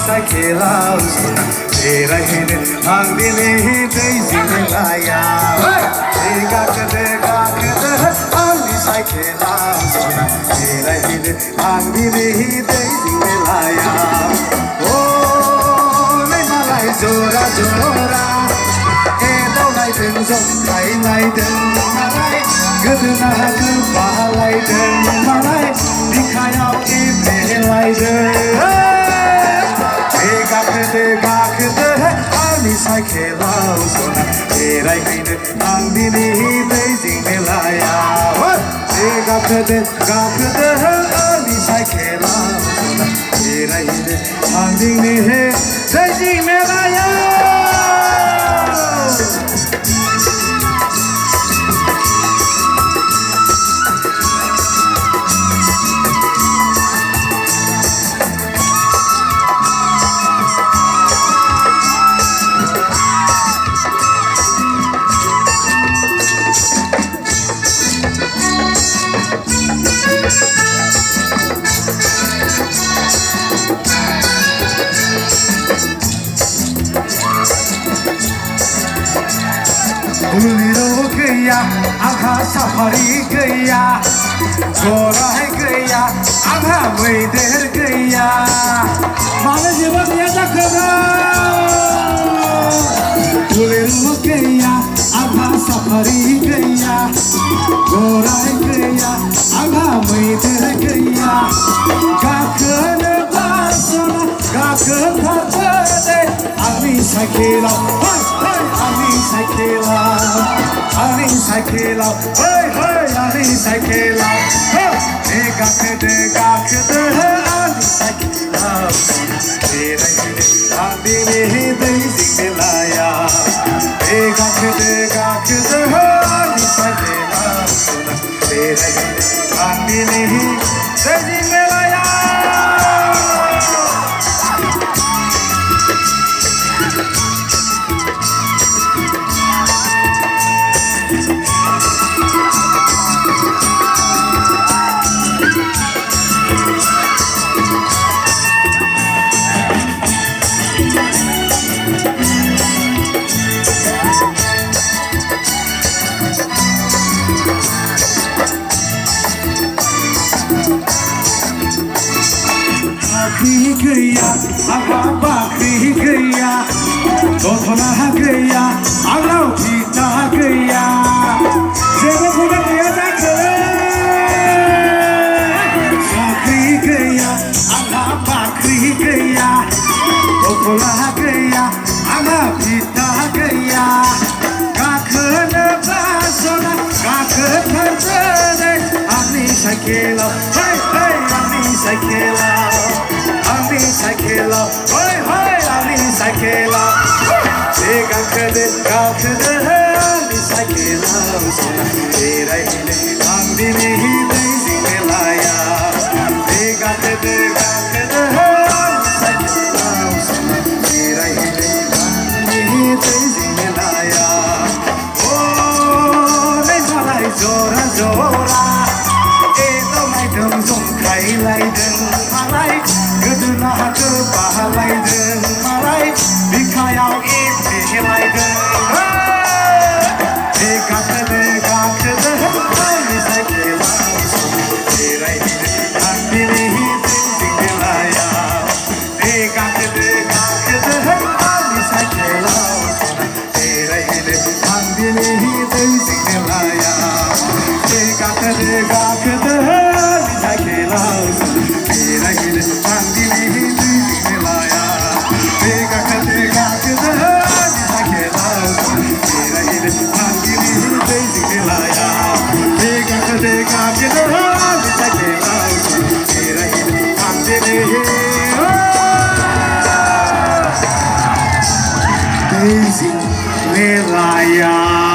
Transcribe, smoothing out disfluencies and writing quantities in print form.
साइकेलाव जना बेरायहैनो थांदिनि दैजिं मेलाया दै गाखोदो आंनि साइकेलाव जना बेरायहैनो थांदिनि दैजिं मेलाया नै मालाय जरा जरा एदाव नायदों जंखाय नायदों मालाय गोदोनाखौ बालायदों मालाय बिखायाव एब्रेलायदों गाखोदो आंनि साइकेलाव जना बेरायहैनो थांदिनि दैजिं मेलायाव गाखोदो आंनि साइकेलाव जना बेरायहैनो थांदिनि दैजिं मेलायाव बुलेरो गैया आंहा साफारि गैया गराय गैया आंहा मैदेर गैया मानो जेबो गैया जाखो बुलेरो गैया आंहा साफारि गैया गराय गैया आंहा मैदेर गैया गाखोनो बासना गाखोथारदो आंनि साइकेलाव आंनि साइकेलाव आंनि साइकेलाव गाखोदो आंनि साइकेलाव बेरायहैनो थांदिनि दैजिं मेलायाव गाखोदो आंनि साइकेलाव बेरायहैनो थांदिनि दैजिं मेलायाव गैया आंहा बाख्रि गैया दखना गैया आंनाव फिथा गैया जेबोखौनो गैया जाखो साख्रि गैया आंहा बाख्रि गैया दखना गैया आंहा फिथा गैया गाखोनो बासना गाखोथारदो आंनि साइकेलाव आंनि साइकेलाव आंनि साइकेलाव आंनि साइकेलाव गाखोदो आंनि साइकेलाव जना बेरायहैनो थांदिनि दैजिं मेलायाव गाखोदो आंनि साइकेलाव जना बेरायहैनो थांदिनि दैजिं मेलायाव नै मालाय जरा जरा एदाव नायदों जंखायलायदों मालाय गोदोनाखौ बालायदों मालाय बिखायाव एब्रेलायदों गाखोदो आंनि साइकेलाव बेरायहैनो थांदिनि दैजिं मेलायाव गाखोदो आंनि साइकेलाव बेरायहैनो थांदिनि दैजिं मेलायाव गाखोदो आंनि साइकेलाव बेरायहैनो थांदिनि दैजिं मेलायाव गाखोदो आंनि साइकेलाव बेरायहैनो थांदिनि दैजिं मेलायाव गाखोदो आंनि साइकेलाव बेरायहैनो थांदिनि दैजिं मेलायाव